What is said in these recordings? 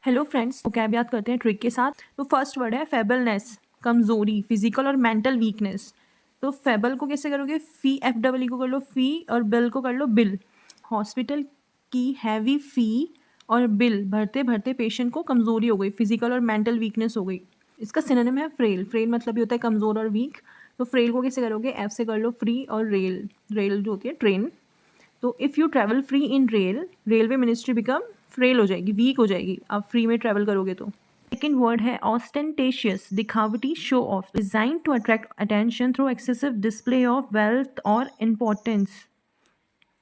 Hello friends, तो cab याद करते हैं ट्रिक के साथ। तो फर्स्ट वर्ड है फेबलनेस, कमजोरी, फिजिकल और मेंटल वीकनेस। तो फेबल को कैसे करोगे? फी, एफ डबल ई को कर लो फी और बिल को कर लो बिल। हॉस्पिटल की हैवी फी और बिल भरते भरते पेशेंट को कमजोरी हो गई, फिजिकल और मेंटल वीकनेस हो गई। इसका सिनोनिम है फ्रेल। फ्रेल मतलब भी होता है कमजोर और वीक। तो फ्रेल को कैसे करोगे? एफ से कर लो फ्री और रेल। रेल जो होती है ट्रेन। तो if you travel free in rail, railway ministry become frail हो जाएगी, वीक हो जाएगी आप फ्री में ट्रैवल करोगे तो। सेकेंड वर्ड है ऑस्टेंटेशियस, दिखावटी, show off, designed to attract attention through excessive display of wealth और इम्पोर्टेंस।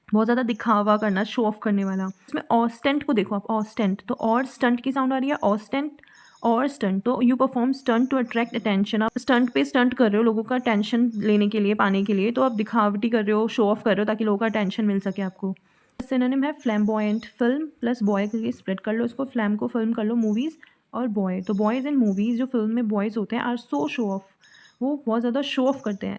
बहुत ज़्यादा दिखावा करना, शो ऑफ करने वाला। इसमें ऑस्टेंट को देखो आप, ऑस्टेंट तो और स्टंट की साउंड आ रही है, ऑस्टेंट और स्टंट। तो you perform stunt to attract attention. आप स्टंट पे स्टंट कर रहे हो लोगों का अटेंशन लेने के लिए, पाने के लिए। तो आप दिखावटी कर रहे हो, शो ऑफ कर रहे हो ताकि लोगों का अटेंशन मिल सके आपको। सिनोनिम है फ्लैम्बॉयंट, फिल्म प्लस बॉय करके स्प्रेड कर लो इसको, फ्लैम को फिल्म कर लो मूवीज़ और बॉय। तो बॉयज़ इन मूवीज़, जो फिल्म में बॉयज़ होते हैं, आर सो शो ऑफ, वो बहुत ज़्यादा शो ऑफ करते हैं।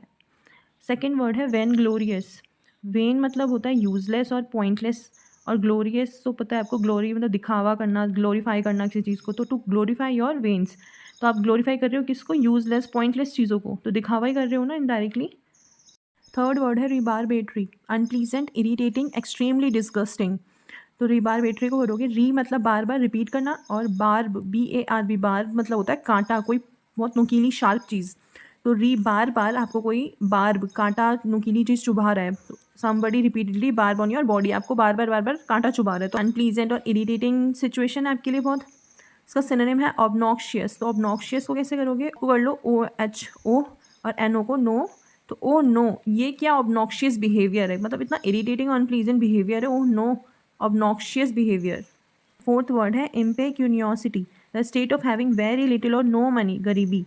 सेकेंड वर्ड है वैन ग्लोरियस। वेन मतलब होता है यूजलेस और पॉइंटलेस, और ग्लोरियस तो पता है आपको, ग्लोरी मतलब दिखावा करना, ग्लोरीफाई करना किसी चीज़ को। तो टू ग्लोरीफाई योर वेन्स, तो आप ग्लोरीफाई कर रहे हो किसको? यूजलेस पॉइंटलेस चीज़ों को, तो दिखावा ही कर रहे हो ना इनडायरेक्टली। थर्ड वर्ड है रिबारबेटरी, अनप्लीजेंट, इरिटेटिंग, एक्सट्रीमली डिस्गस्टिंग। तो रिबारबेटरी को करोगे, री मतलब बार बार रिपीट करना, और बार्ब, BARB, बार्ब मतलब होता है कांटा, कोई बहुत नुकीली शार्प चीज़। तो री बार बार आपको कोई बार्ब, कांटा, नुकीली चीज़ चुभा रहा है। Somebody repeatedly barb on your body, आपको बार बार कांटा चुभा रहा है। तो अनप्लीजेंट और इरिटेटिंग सिचुएशन है आपके लिए बहुत। इसका सिनोनिम है ऑब्नॉक्शियस। तो ऑब्नॉक्शियस को कैसे करोगे? को कर लो OHO और NO को नो। तो ओ नो, ये क्या ऑब्नॉक्शियस बिहेवियर है, मतलब इतना इरिटेटिंग और अनप्लीजेंट बिहेवियर है। Oh no, obnoxious behaviour. Fourth word है impecuniosity, the state of having very little और नो मनी, गरीबी।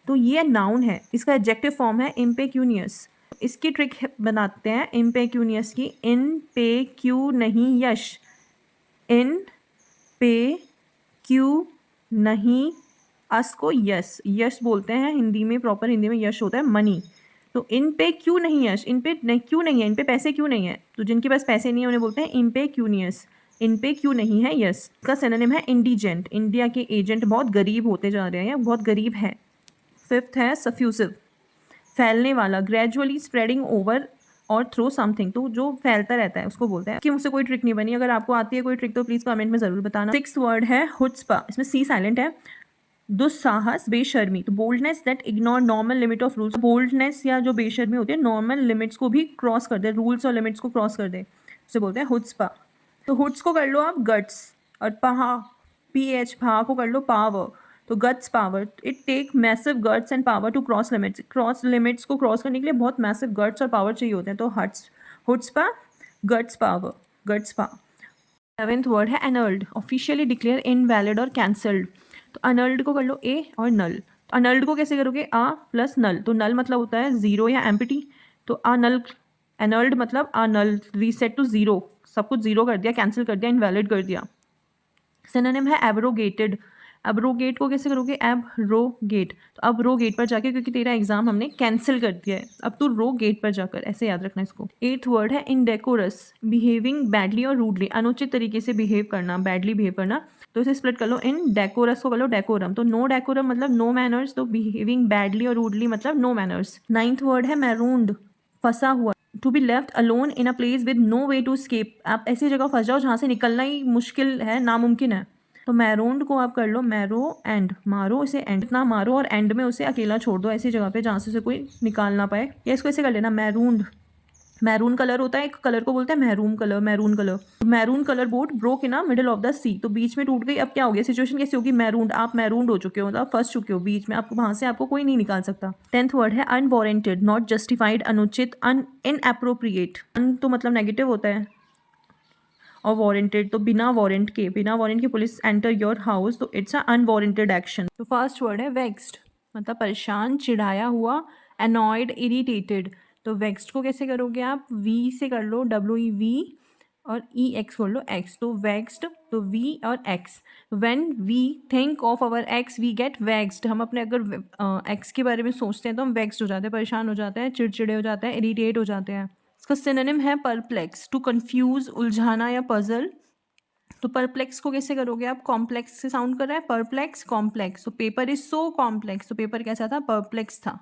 तो ये नाउन है, इसका एडजेक्टिव फॉर्म है इम्पेक्यूनियस। इसकी ट्रिक बनाते हैं इम्पेक्यूनियस की। इन पे क्यू नहीं यश, इन पे क्यू नहीं, अस को यस, यश बोलते हैं हिंदी में, प्रॉपर हिंदी में यश होता है मनी। तो इन पे क्यों नहीं यश, इन पे नहीं, क्यों नहीं है, इन पे पैसे क्यों नहीं है। तो जिनके पास पैसे नहीं है उन्हें बोलते हैं इन पे क्यूनियस, इन पे क्यों नहीं है यस। इसका सिनोनिम है इंडिजेंट, इंडिया के एजेंट बहुत गरीब होते जा रहे हैं या बहुत गरीब है। फिफ्थ है सफ्यूसिव, फैलने वाला, ग्रेजुअली स्प्रेडिंग ओवर और थ्रू समथिंग, तो जो फैलता रहता है उसको बोलते हैं। कि मुझसे कोई ट्रिक नहीं बनी, अगर आपको आती है कोई ट्रिक तो प्लीज़ कमेंट में ज़रूर बताना। सिक्स वर्ड है हुत्सपा, इसमें सी साइलेंट है। दुस्साहस, बेशर्मी, तो boldness that ignore normal limit of rules. Boldness या जो बेशर्मी होती है नॉर्मल लिमिट्स को भी क्रॉस कर दे, रूल्स और लिमिट्स को क्रॉस कर दे, उसे बोलते हैं हुत्सपा। तो हुट्स को कर लो आप गट्स, और पहा, PH, भा को कर लो पावर। तो guts power, it take massive guts and power to cross limits. Cross limits को क्रॉस करने के लिए बहुत मैसिव गट्स और पावर चाहिए होते हैं। तो हुट्सपा, गट्स पावर, गट्स पा। सेवेंथ वर्ड है एनल्ड, ऑफिशियली डिक्लेयर इनवैलिड और कैंसल्ड। तो अनल्ड को कर लो ए और नल। तो अनल्ड को कैसे करोगे? आ प्लस नल। तो नल मतलब होता है जीरो या एम्प्टी। तो अनल, एनल्ड मतलब अनल, रीसेट टू जीरो, सब कुछ जीरो कर दिया, कैंसिल कर दिया, इनवैलिड कर दिया। सिनोनिम है एब्रोगेटेड। एब्रोगेट को कैसे करोगे? एब्रोगेट। तो अब रो गेट पर जाके, क्योंकि तेरा एग्जाम हमने कैंसिल कर दिया है, अब तू रो गेट पर जाकर, ऐसे याद रखना इसको। एट्थ वर्ड है इनडेकोरस, बिहेविंग बैडली और रूडली, अनुचित तरीके से बिहेव करना, बैडली बिहेव करना। तो इसे स्प्लिट कर लो, इन डेकोरस को कर लो डेकोरम। तो नो डेकोरम मतलब नो मैनर्स, तो बिहेविंग बैडली और रूडली मतलब नो मैनर्स। नाइन्थ वर्ड है मैरूंड, फंसा हुआ, to be left alone in a place with no way to escape, आप ऐसी जगह फंस जाओ जहाँ से निकलना ही मुश्किल है, नामुमकिन है। तो मैरोन्ड को आप कर लो मैरो एंड, मारो इसे एंड, इतना मारो और एंड में उसे अकेला छोड़ दो ऐसी जगह पे जहाँ से उसे कोई निकाल ना पाए। या इसको ऐसे कर लेना मैरून्ड। मैरून कलर होता है, एक कलर को बोलते हैं maroon colour, maroon colour. Maroon colour boat broke in middle of the sea, तो बीच में टूट गई। अब क्या हो गया, सिचुएशन कैसी होगी? मैरून, आप मैरून हो चुके हो, मतलब फंस चुके हो बीच में, आपको वहां से आपको कोई नहीं निकाल सकता। टेंथ वर्ड है अनवारंटेड, नॉट जस्टिफाइड, अनुचित, इनएप्रोप्रिएट। अन तो मतलब नेगेटिव होता है, और वारंटेड तो बिना वारंट के, बिना वारंट के पुलिस एंटर योर हाउस, तो इट्स अ अनवारंटेड एक्शन। तो फर्स्ट वर्ड है वेक्स्ड, मतलब परेशान, चिढ़ाया हुआ, अनॉयड, इरिटेटेड। तो वेक्स्ड को कैसे करोगे आप? वी से कर लो, WEV और EX कर लो एक्स। तो वेक्स्ड, तो V और X। When we think of our ex we get vexed, हम अपने अगर एक्स के बारे में सोचते हैं तो हम वेक्स्ड हो जाते हैं, परेशान हो जाते हैं, चिड़चिड़े हो जाते हैं, इरिटेट हो जाते हैं। इसका सिनोनिम है परप्लेक्स, टू कंफ्यूज, उलझाना या पजल, तो परप्लेक्स को कैसे करोगे आप? कॉम्प्लेक्स से साउंड कर रहा है, परप्लेक्स कॉम्प्लेक्स, तो पेपर इज सो कॉम्प्लेक्स, तो पेपर कैसा था? परप्लेक्स था।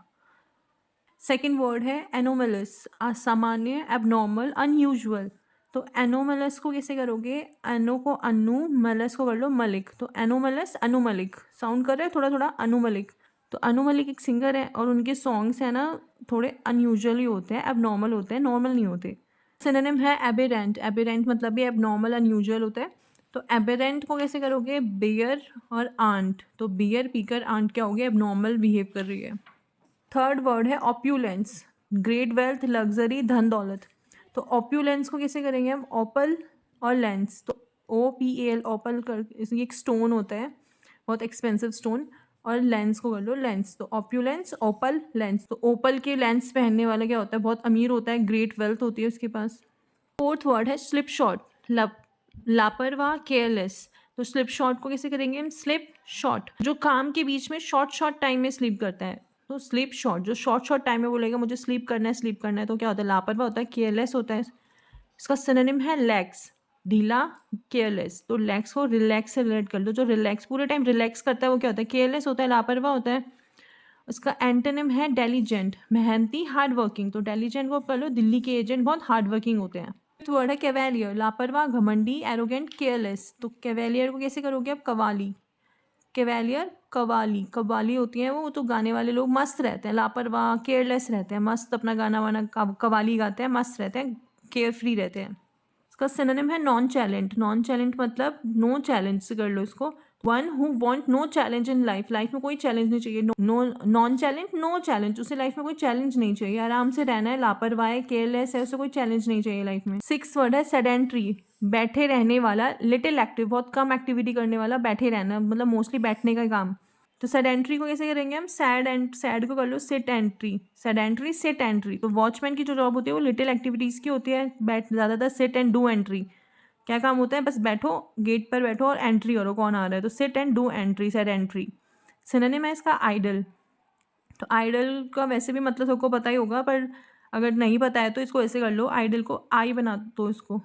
सेकेंड वर्ड है एनोमलस, असामान्य, एबनॉर्मल, अनयूजुअल। तो एनोमलस को कैसे करोगे? एनो को अनु, मलस को कर लो मलिक, तो एनोमलस अनुमलिक, साउंड कर रहे हैं थोड़ा थोड़ा अनुमलिक। तो अनुमलिक एक सिंगर है और उनके सॉन्ग्स है ना थोड़े अनयूजुअली होते हैं, एबनॉर्मल होते हैं, नॉर्मल नहीं होते। सिनोनिम है एबेरेंट, एबेरेंट मतलब भी एबनॉर्मल अनयूजुअल होता है। तो एबेरेंट को कैसे करोगे? बियर और आंट, तो बियर पीकर आंट क्या हो गया? एबनॉर्मल बिहेव कर रही है। थर्ड वर्ड है ऑप्यूलेंस, ग्रेट वेल्थ, लग्जरी, धन दौलत। तो ऑप्यूलेंस को कैसे करेंगे हम? ओपल और लेंस, तो OPAL, ओपल कर, ये एक स्टोन होता है, बहुत एक्सपेंसिव स्टोन, और लेंस को कर लो लेंस, तो ऑप्यूलेंस, ओपल, लेंस। तो ओपल के लेंस पहनने वाला क्या होता है? बहुत अमीर होता है, ग्रेट वेल्थ होती है उसके पास। फोर्थ वर्ड है स्लिप शॉट, लापरवाह, केयरलेस। तो स्लिप शॉट को कैसे करेंगे हम? स्लिप शॉट, जो काम के बीच में शॉर्ट शॉर्ट टाइम में स्लीप करता है, तो स्लीप शॉट, जो शॉर्ट शॉर्ट टाइम में बोलेगा मुझे स्लीप करना है, तो क्या होता है? लापरवाह होता है, केयरलेस होता है। इसका सिनोनिम है लैक्स, ढीला, केयरलेस। तो लैक्स को रिलैक्स से रिलेट कर लो, जो रिलैक्स पूरे टाइम रिलैक्स करता है वो क्या होता है? केयरलेस होता है, लापरवाह होता है। उसका एंटोनिम है डेलीजेंट, मेहनती, हार्ड वर्किंग। तो डेलीजेंट को कर लो दिल्ली के एजेंट, बहुत हार्ड वर्किंग होते हैं। फिफ्थ वर्ड है कैवेलियर, लापरवाह, घमंडी, एरोगेंट, केयरलेस। तो कैवेलियर को कैसे करोगे आप? कवाली, कैवेलियर, कवाली, कवाली होती है वो तो गाने वाले लोग मस्त रहते हैं, लापरवाह, केयरलेस रहते हैं, मस्त अपना गाना वाना कवाली गाते हैं, मस्त रहते हैं, केयर फ्री रहते हैं। इसका सिनोनिम है नॉन चैलेंट, नॉन चैलेंट मतलब नो चैलेंज से कर लो इसको। One who want no challenge in life, life में कोई चैलेंज नहीं चाहिए, no, non challenge, no challenge, उसे लाइफ में कोई चैलेंज नहीं चाहिए, आराम से रहना है, लापरवाह है, केयरलेस है, उसे कोई चैलेंज नहीं चाहिए लाइफ में। सिक्स वर्ड है सेडेंट्री, बैठे रहने वाला, लिटिल एक्टिव, बहुत कम एक्टिविटी करने वाला, बैठे रहना मतलब मोस्टली बैठने का काम। तो सेडेंट्री को कैसे करेंगे हम? सैड, एंड सैड को कर लो sit entry, sedentary, sit entry. तो वॉचमैन की जो जॉब होती है वो लिटिल एक्टिविटीज़ की होती है, बैठ ज़्यादातर सिट एंड डू एंट्री, क्या काम होता है? बस बैठो, गेट पर बैठो और एंट्री करो कौन आ रहा है, तो sit and do entry, said entry. Synonym है इसका आइडल। तो आइडल का वैसे भी मतलब सबको पता ही होगा, पर अगर नहीं पता है तो इसको ऐसे कर लो, आइडल को आई बना दो इसको,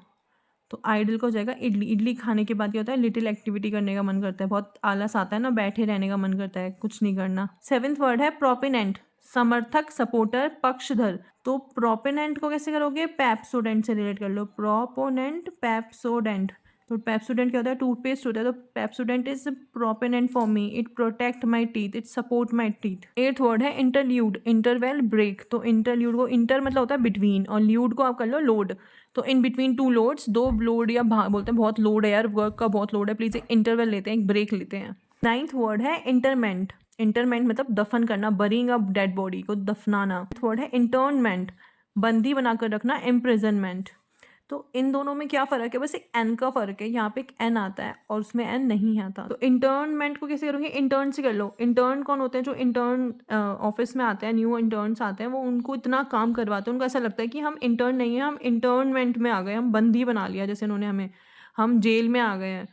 तो आइडल को हो जाएगा इडली। इडली खाने के बाद क्या होता है? लिटिल एक्टिविटी करने का मन करता है, बहुत आलस आता है ना, बैठे रहने का मन करता है, कुछ नहीं करना। सेवेंथ वर्ड है प्रोपिनेंट, समर्थक, सपोर्टर, पक्षधर। तो प्रोपिनेंट को कैसे करोगे? पेप्सोडेंट से रिलेट कर लो, प्रोपोनेंट, पेप्सोडेंट। तो पेप्सोडेंट क्या होता है? टूथपेस्ट होता है, तो Pepsodent is proponent for me, it protect my teeth, it support my teeth. Eighth word है इंटरल्यूड, इंटरवेल, ब्रेक। तो इंटरल्यूड को, इंटर मतलब होता है बिटवीन, और ल्यूड को आप कर लो लोड, तो इन बिटवीन टू लोड्स, दो लोड या बोलते हैं बहुत लोड है यार, वर्क का बहुत लोड है, प्लीज एक इंटरवल लेते हैं, एक ब्रेक लेते हैं। नाइन्थ वर्ड है इंटरमेंट, इंटरमेंट मतलब दफन करना, बरिंग अ डेड बॉडी को दफनाना। वर्ड है इंटर्नमेंट, बंदी बनाकर रखना, इम्प्रिजनमेंट। तो इन दोनों में क्या फ़र्क है? बस एक एन का फ़र्क है, यहाँ पे एक एन आता है और उसमें एन नहीं आता। तो इंटर्नमेंट को कैसे करोगे? इंटर्न से कर लो। इंटर्न कौन होते हैं? जो इंटर्न ऑफिस में आते हैं, न्यू इंटर्न्स आते हैं, वो उनको इतना काम करवाते हैं, उनको ऐसा लगता है कि हम इंटर्न नहीं है, हम इंटर्नमेंट में आ गए, हम बंदी बना लिया जैसे उन्होंने हमें, हम जेल में आ गए हैं।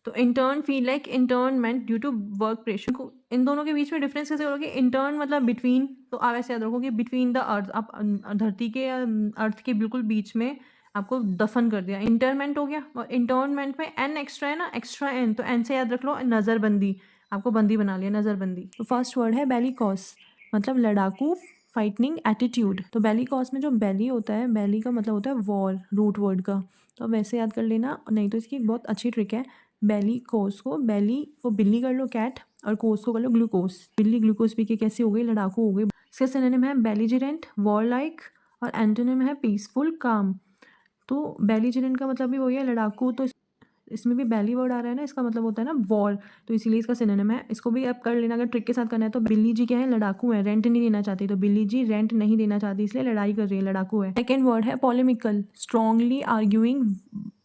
तो intern feel like internment due to work pressure. को इन दोनों के बीच में डिफरेंस कैसे करोगे? इंटर्न मतलब बिटवीन, तो आप ऐसे याद रखो कि बिटवीन द अर्थ, आप धरती के या अर्थ के बिल्कुल बीच में आपको दफन कर दिया, इंटरमेंट हो गया। और इंटर्नमेंट में एन एक्स्ट्रा है ना, एक्स्ट्रा एन, तो एन से याद रख लो नज़रबंदी, आपको बंदी बना लिया, नज़रबंदी। तो फर्स्ट वर्ड है बेलिकॉस, मतलब लड़ाकू, फाइटनिंग, एटीट्यूड। तो बेलिकॉस में जो बेली होता है, बेली का मतलब होता है वॉर, रूट वर्ड का, तो वैसे याद कर लेना, नहीं तो इसकी एक बहुत अच्छी ट्रिक है। बेली कोस को, बेली को बिल्ली कर लो कैट, और कोस को कर लो ग्लूकोस, बिल्ली ग्लूकोस पी के कैसी हो गई? लड़ाकू हो गई। इसका सिनोनिम है बेलिजेरेंट, वॉर लाइक, और एंटोनिम है पीसफुल, काम। तो बेलीजेरेंट का मतलब भी वही है, लड़ाकू। तो इसमें भी बेली वर्ड आ रहा है ना, इसका मतलब होता है ना वॉर, तो इसीलिए इसका सिनोनिम है। इसको भी आप कर लेना अगर ट्रिक के साथ करना है तो। बिल्ली जी क्या है? लड़ाकू है, रेंट नहीं देना चाहती, तो बिल्ली जी रेंट नहीं देना चाहती, इसलिए लड़ाई कर रही है, लड़ाकू है। सेकेंड वर्ड है पॉलेमिकल, स्ट्रांगली आर्ग्यूइंग,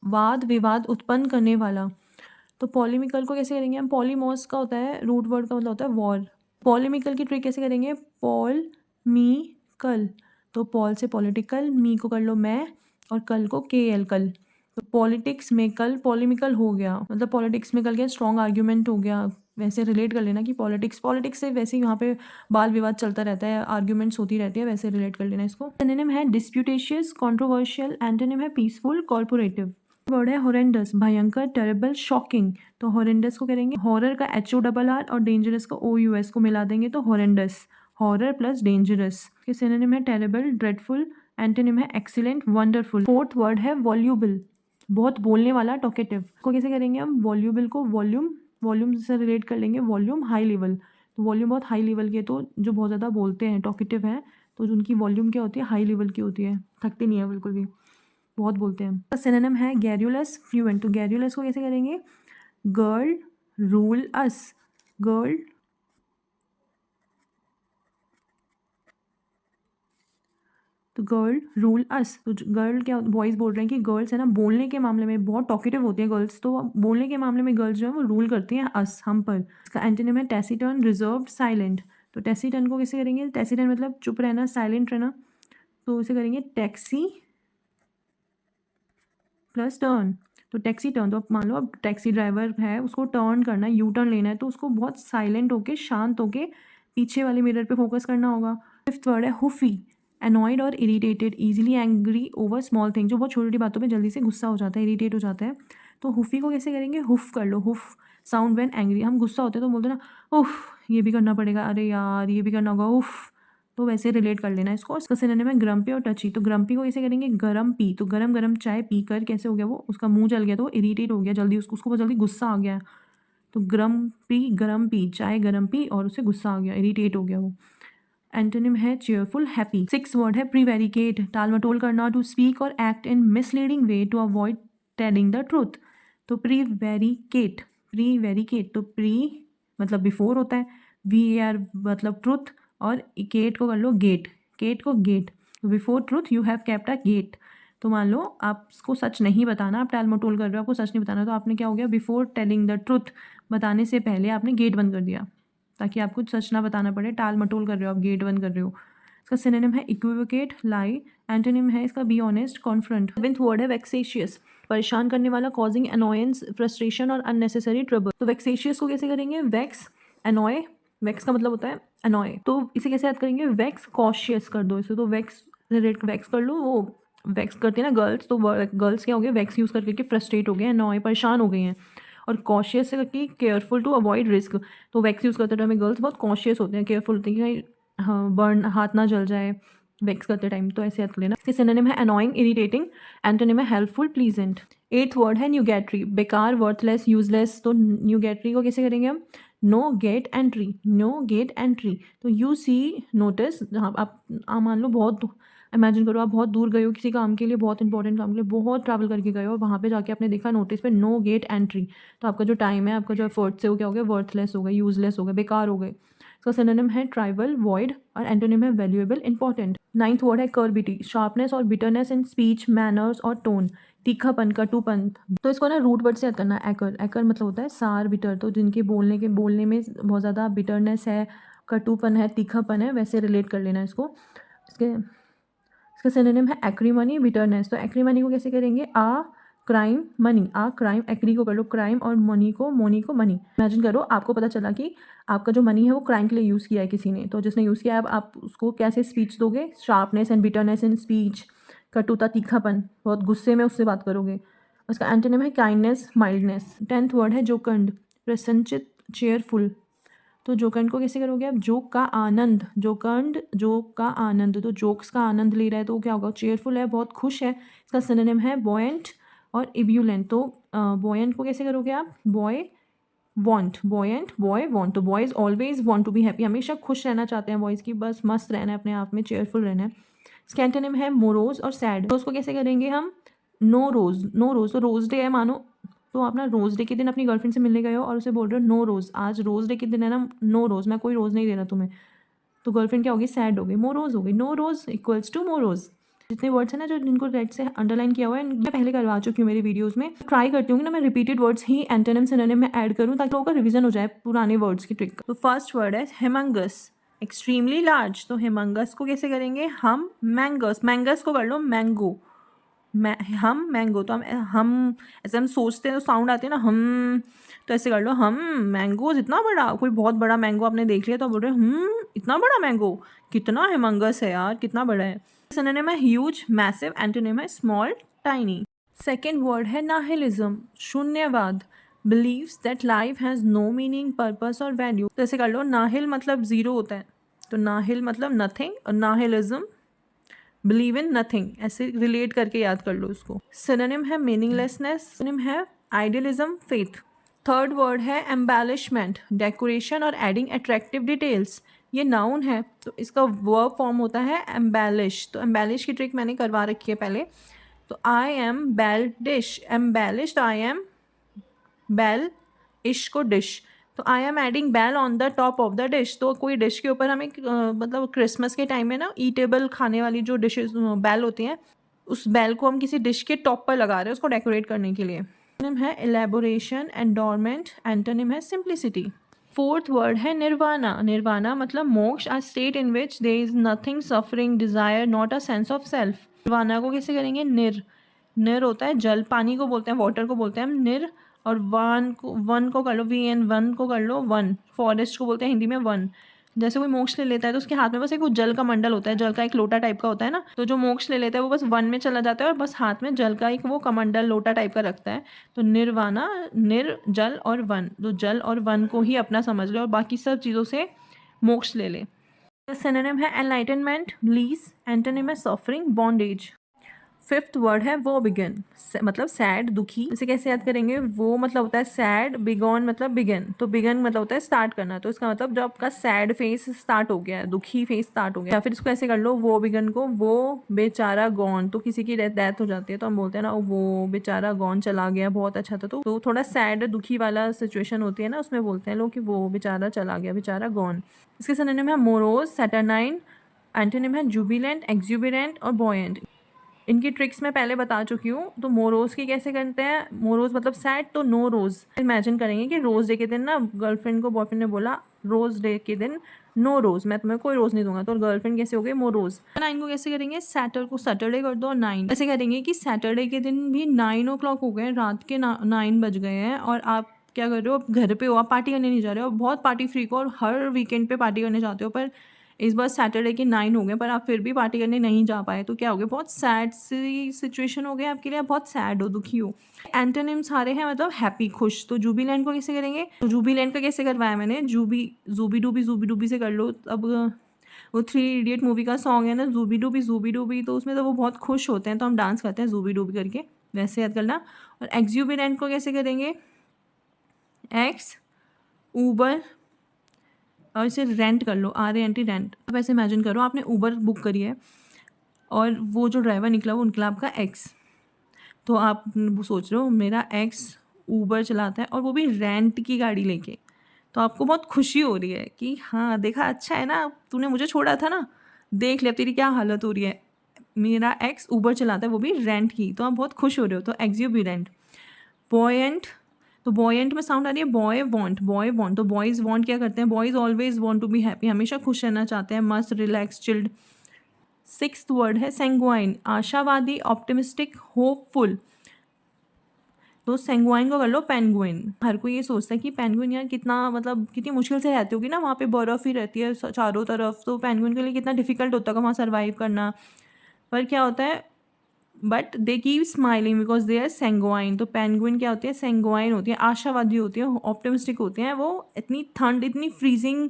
वाद विवाद उत्पन्न करने वाला। तो पॉलेमिकल को कैसे करेंगे हम? पॉलीमॉस का होता है, रूट वर्ड का मतलब होता है वॉर। पॉलेमिकल की ट्रिक कैसे करेंगे? पॉल मी कल, तो पॉल से पॉलिटिकल, मी को कर लो मैं, और कल को KL, कल। तो पॉलिटिक्स में कल पॉलिमिकल हो गया, मतलब पॉलिटिक्स में कल क्या? स्ट्रॉन्ग आर्ग्यूमेंट हो गया। वैसे रिलेट कर लेना कि पॉलिटिक्स से वैसे यहाँ पे बाल विवाद चलता रहता है, आर्ग्यूमेंट्स होती रहती है, वैसे रिलेट कर लेना इसको। सिनोनिम है डिस्प्यूटेशियस, कंट्रोवर्शियल, एंटोनिम है पीसफुल, कॉर्पोरेटिव। वर्ड है हॉरेंडस, भयंकर, टेरेबल, शॉकिंग। तो हॉरेंडस को करेंगे हॉरर का HORR और डेंजरस का OUS को मिला देंगे तो हॉरेंडस, हॉरर प्लस डेंजरस। के सिनोनिम है टेरेबल, ड्रेडफुल, एंटोनिम है एक्सीलेंट, वंडरफुल। फोर्थ वर्ड है वॉल्यूबल, बहुत बोलने वाला, टॉकेटिव। को कैसे करेंगे हम, वॉल्यूबल को वॉल्यूम, वॉल्यूम से रिलेट कर लेंगे, वॉल्यूम हाई लेवल। तो वॉल्यूम बहुत हाई लेवल की है, तो जो बहुत ज़्यादा बोलते हैं, टॉकेटिव हैं, तो उनकी वॉल्यूम क्या होती है, हाई लेवल की होती है, थकती नहीं है बिल्कुल भी, बहुत बोलते हैं। सिनोनिम है गैरुलस, फ्लुएंट। तो गैरुलस को कैसे करेंगे, गर्ल रूल अस, गर्ल तो गर्ल रूल अस। तो गर्ल क्या, बॉयज़ बोल रहे हैं कि गर्ल्स है ना बोलने के मामले में बहुत टॉकेटिव होती है गर्ल्स, तो बोलने के मामले में गर्ल्स जो है वो रूल करती हैं अस, हम पर। इसका एंटोनिम है टैसीटर्न, रिजर्व्ड, साइलेंट। तो टैसीटर्न को कैसे करेंगे, टैसीटर्न मतलब चुप रहना, साइलेंट रहना, तो इसे करेंगे टैक्सी प्लस टर्न। तो टैक्सी टर्न, तो अब मान लो अब टैक्सी ड्राइवर है, उसको टर्न करना है, यू टर्न लेना है, तो उसको बहुत साइलेंट होके, शांत होके पीछे वाले मिरर पे फोकस करना होगा। फिफ्थ वर्ड है हुफी, एनॉयड और irritated, easily angry over small thing, जो बहुत छोटी छोटी बातों पे जल्दी से गुस्सा हो जाता है, इरीटेट हो जाता है। तो हुफी को कैसे करेंगे, हुफ कर लो, हुफ साउंड व्हेन एंग्री। हम गुस्सा होते हैं तो बोलते हैं ना उफ, ये भी करना पड़ेगा, अरे यार ये भी करना होगा, उफ, तो वैसे रिलेट कर लेना इसको। इसका सिनोनिम है ग्रम्पी और टची। तो ग्रम्पी को कैसे करेंगे, गरम पी। तो गरम गरम चाय पी कर कैसे हो गया वो, उसका मुंह जल गया, तो वो इरीटेट हो गया जल्दी, उसको बहुत जल्दी गुस्सा आ गया। तो गरम पी, चाय गरम पी और उसे गुस्सा आ गया, इरीटेट हो गया वो। एंटोनिम है चेयरफुल, हैप्पी। सिक्स वर्ड है प्रीवेरिकेट, टाल मटोल करना, टू स्पीक और act in misleading way to avoid telling the truth. तो प्रीवेरिकेट, प्रीवेरिकेट तो प्री मतलब बिफोर होता है, VAR मतलब ट्रुथ, और केट को कर लो गेट, केट को gate. Before truth you have kept a gate. तो मान लो आपको सच नहीं बताना, आप टाल मटोल कर रहे हो, आपको सच नहीं बताना, तो आपने क्या हो गया, बिफोर टेलिंग द ट्रुथ, बताने से पहले आपने गेट बंद कर दिया, ताकि आपको सच ना बताना पड़े, टाल मटोल कर रहे हो आप, गेट बंद कर रहे हो। इसका सिनोनिम है इक्विवोकेट, लाई। एंटोनिम है इसका be honest, confront. Seventh word है वेक्सेशियस, परेशान करने वाला, कॉजिंग अनोयंस, फ्रस्ट्रेशन और अननेसेसरी ट्रबल। तो वेक्सेशियस को कैसे करेंगे, वैक्स, एनॉय, वैक्स का मतलब होता है अनॉय, तो इसे कैसे याद करेंगे, वैक्स कॉशियस कर दो इसे, तो वैक्स वैक्स कर लो, वो वैक्स करती है ना गर्ल्स, तो गर्ल्स क्या हो गए, वैक्स यूज़ करके फ्रस्ट्रेट हो गए हैं, अनॉय परेशान हो गई हैं। और कॉशियस से करके केयरफुल टू अवॉइड रिस्क, तो वैक्स यूज़ करते टाइम गर्ल्स बहुत कॉशियस होते हैं, केयरफुल होते हैं कि कहीं हाँ बर्न हाथ ना जल जाए वैक्स करते टाइम, तो ऐसे याद कर लेना। इसके सिनोनिम है अनोइंग, इरिटेटिंग। एंटोनिम है हेल्पफुल, प्लीजेंट। एट्थ वर्ड है न्यूगेटरी, बेकार, वर्थलेस, यूजलेस। तो न्यूगेटरी को कैसे करेंगे हम, know get entry, know get entry. तो यू सी नोटिस, आप मान लो बहुत इमेजिन करो आप बहुत दूर गए हो किसी काम के लिए, बहुत इंपॉर्टेंट काम के लिए बहुत ट्रैवल करके गए हो, वहाँ पे जाके आपने देखा नोटिस पे नो गेट एंट्री, तो आपका जो टाइम है, आपका जो एफर्ट से वो क्या हो गया, वर्थलेस हो गए, यूजलेस हो गए, बेकार हो गए। इसका सिनोनिम है ट्राइवल, वॉइड, और एंटोनिम है वैल्यूएबल, इंपॉर्टेंट। नाइन्थ वर्ड है कर्बिटी, शार्पनेस और बिटरनेस इन स्पीच, मैनर्स और टोन, तीखापन, कटुपन। तो इसको ना रूट वर्ड से याद करना, एकर, एकर मतलब होता है सार, बिटर, तो जिनके बोलने में बहुत ज़्यादा बिटरनेस है, कटुपन है, तीखापन है, वैसे रिलेट कर लेना इसको। इसके इसका सिनोनिम है एक्रीमनी, बिटरनेस। तो एक्रीमनी को कैसे करेंगे, आ क्राइम मनी, आ क्राइम, एक्री को कर लो क्राइम, और मनी को मनी। इमेजिन करो आपको पता चला कि आपका जो मनी है वो क्राइम के लिए यूज़ किया है किसी ने, तो जिसने यूज़ किया है आप उसको कैसे स्पीच दोगे, sharpness and bitterness in speech, कटुता, तीखापन, बहुत गुस्से में उससे बात करोगे। उसका एंटोनिम है काइंडनेस, माइल्डनेस। टेंथ वर्ड है जोकंड, प्रसन्नचित, चेयरफुल। तो जोकंड को कैसे करोगे आप, जोक का आनंद, जोकंड जोक का आनंद, तो जोक्स का आनंद ले रहा है तो क्या होगा, चेयरफुल है, बहुत खुश है। इसका सिनोनिम है बॉयंट और इब्यूलेंट। तो बॉयंट को कैसे करोगे आप, boy want, buoyant boy want, तो boys always want to be happy, हमेशा खुश रहना चाहते हैं बॉयज़ की, बस मस्त रहना है अपने आप में, चेयरफुल रहना है। इसका एंटोनिम है मोरोज और सैड। तो उसको कैसे करेंगे हम, नो रोज़, नो रोज़, तो रोज़ डे है मानो, तो आप ना रोज़ डे के दिन अपनी गर्लफ्रेंड से मिलने गए हो और उसे बोल रहे हो नो रोज़, आज रोज़ डे के दिन है ना, नो रोज़, मैं कोई रोज़ नहीं दे रहा तुम्हें, तो गर्लफ्रेंड क्या होगी, सैड हो गई, मोरोज हो गई, no rose equals to morose. जितने वर्ड्स हैं ना जो जिनको रेड से अंडरलाइन किया हुआ है, मैं पहले करवा चुकी हूँ मेरी वीडियोस में, ट्राई करती हूँ कि ना मैं रिपीटेड वर्ड्स ही एंटोनिम सिनोनिम में ऐड करूँ, ताकि लोगों का रिवीजन हो जाए पुराने वर्ड्स की ट्रिक। तो फर्स्ट वर्ड है हेमंगस, एक्सट्रीमली लार्ज। तो हेमंगस को कैसे करेंगे हम, मैंगस, मैंगस को कर लो मैंगो, हम मैंगो, तो हम ऐसे हम सोचते हैं तो साउंड आते हैं ना, हम, तो ऐसे कर लो हम मैंगोज, इतना बड़ा, कोई बहुत बड़ा मैंगो आपने देख लिया तो बोल रहे इतना बड़ा मैंगो, कितना हेमंगस है यार, कितना बड़ा है। सिनोनिम है ह्यूज, मैसिव। एंटोनिम है स्मॉल, टाइनी। सेकेंड वर्ड है नाहिलिज्म, शून्यवाद, believes that life has no meaning, purpose और वैल्यू। तो ऐसे कर लो, नाहिल मतलब ज़ीरो होता है, तो नाहिल मतलब नथिंग, और नाहिलिज्म बिलीव इन नथिंग, ऐसे रिलेट करके याद कर लो उसको। सिनोनिम है मीनिंगलेसनेस, सिनोनिम है आइडियलिज्म, फेथ। थर्ड वर्ड है एम्बेलिशमेंट, डेकोरेशन और एडिंग अट्रैक्टिव डिटेल्स। ये नाउन है तो इसका वर्ब फॉर्म होता है एम्बेलिश। तो एम्बेलिश की ट्रिक मैंने करवा रखी है पहले। तो I am bell dish, embellished, I am bell, ish को डिश, तो I am adding bell on the top of the dish. तो कोई डिश के ऊपर हमें मतलब क्रिसमस के टाइम में ना ईटेबल खाने वाली जो डिशेज बेल होती हैं, उस बेल को हम किसी डिश के टॉप पर लगा रहे हैं उसको डेकोरेट करने के लिए। एंटोनिम है एलेबोरेशन, एंडोरमेंट, एंटोनिम है सिंप्लिसिटी। फोर्थ वर्ड है निर्वाणा, निर्वाणा मतलब मोक्ष, a state in which there is nothing, suffering, desire, not a sense of self. Nirvana को कैसे करेंगे, निर होता है जल, पानी को बोलते हैं, वाटर को बोलते हैं हम निर, और वन को कर लो वी एन, वन को कर लो वन, फॉरेस्ट को बोलते हैं हिंदी में वन। जैसे कोई मोक्ष ले लेता है तो उसके हाथ में बस एक वो जल का मंडल होता है, जल का एक लोटा टाइप का होता है ना, तो जो मोक्ष ले लेता है वो बस वन में चला जाता है और बस हाथ में जल का एक वो कमंडल लोटा टाइप का रखता है। तो निर्वाणा, निर जल और वन, तो जल और वन को ही अपना समझ ले और बाकी सब चीज़ों से मोक्ष ले ले। सिनोनिम है एनलाइटनमेंट, ब्लीस, एंटोनिम है सफरिंग, बॉन्डेज। फिफ्थ वर्ड है वो बिगन, मतलब सैड, दुखी। इसे कैसे याद करेंगे, वो मतलब होता है सैड, बिगॉन मतलब बिगन, तो बिगन मतलब होता है स्टार्ट करना, तो इसका मतलब जब आपका सैड फेस स्टार्ट हो गया है, दुखी फेस स्टार्ट हो गया, या फिर इसको ऐसे कर लो, वो बिगन को वो बेचारा गॉन, तो किसी की डेथ हो जाती है तो हम बोलते हैं ना वो बेचारा गॉन चला गया, बहुत अच्छा था, तो थोड़ा सैड दुखी वाला सिचुएशन होती है ना, उसमें बोलते हैं लोग कि वो बेचारा चला गया, बेचारा गॉन। इसके सिनोनिम है मोरोज, सैटरनाइन, एंटोनिम है जुबिलेंट, एक्सुबिरेंट और बॉयंट। इनकी ट्रिक्स मैं पहले बता चुकी हूँ। तो मोरोज की कैसे करते हैं, मोरोज मतलब सैड, तो नो रोज इमेजिन करेंगे कि रोज डे के दिन ना गर्लफ्रेंड को बॉयफ्रेंड ने बोला रोज डे के दिन नो रोज, मैं तुम्हें कोई रोज नहीं दूंगा, तो गर्लफ्रेंड कैसे हो गई मोरोज। 9 को कैसे करेंगे, सैटर को सैटरडे कर दो, और 9 ऐसे करेंगे कि सैटरडे के दिन भी 9 o'clock हो गए, रात के 9 बज गए हैं और आप क्या कर रहे हो, आप घर पे हो, आप पार्टी करने नहीं जा रहे हो, बहुत पार्टी फ्रीक हो और हर वीकेंड पे पार्टी करने जाते हो, पर इस बार सैटरडे के 9 हो गए पर आप फिर भी पार्टी करने नहीं जा पाए, तो क्या हो गया, बहुत सैड सी सिचुएशन हो गया आपके लिए, आप बहुत सैड हो, दुखी हो। एंटोनिम सारे हैं मतलब हैप्पी, खुश। तो जूबीलैंड को कैसे करेंगे, तो जूबीलैंड का कैसे करवाया मैंने, जूबी डूबी से कर लो। अब वो 3 इडियट मूवी का सॉन्ग है ना, जूबी डूबी, तो उसमें तो वो बहुत खुश होते हैं तो हम डांस करते हैं जूबी डूबी करके, वैसे याद करना। और एक्सुबिरेंट को कैसे करेंगे, एक्स ऊबर, और इसे रेंट कर लो, RANT, रेंट। अब ऐसे इमेजिन करो आपने ऊबर बुक करी है और वो जो ड्राइवर निकला वो निकला आपका एक्स, तो आप वो सोच रहे हो मेरा एक्स ऊबर चलाता है और वो भी रेंट की गाड़ी लेके, तो आपको बहुत खुशी हो रही है कि हाँ देखा, अच्छा है ना, तूने मुझे छोड़ा था ना, देख ले अब तेरी क्या हालत हो रही है, मेरा एक्स ऊबर चलाता है वो भी रेंट की, तो आप बहुत खुश हो रहे हो, तो एक्सुबिरेंट। बॉयंट, तो बॉयंट में साउंड आ रही है बॉय वॉन्ट, तो बॉयज़ वॉन्ट क्या करते हैं, boys always want to be happy, हमेशा खुश रहना चाहते हैं, मस्त, रिलैक्स, चिल्ड। सिक्स्थ वर्ड है सेंगुआइन, आशावादी, ऑप्टिमिस्टिक, होपफुल। तो सेंगुआइन को कर लो पेंगुइन। हर कोई ये सोचता है कि पेंगुइन यार कितना मतलब कितनी मुश्किल से रहती होगी ना, वहाँ पे बर्फ़ ही रहती है चारों तरफ, तो पेंगुइन के लिए कितना डिफिकल्ट होता है वहाँ सर्वाइव करना, पर क्या होता है, but they keep smiling because they are sanguine. तो पेंगुइन क्या होती है, सेंगोइन होती है, आशावादी होती है, ऑप्टिमिस्टिक होते हैं, वो इतनी ठंड, इतनी फ्रीजिंग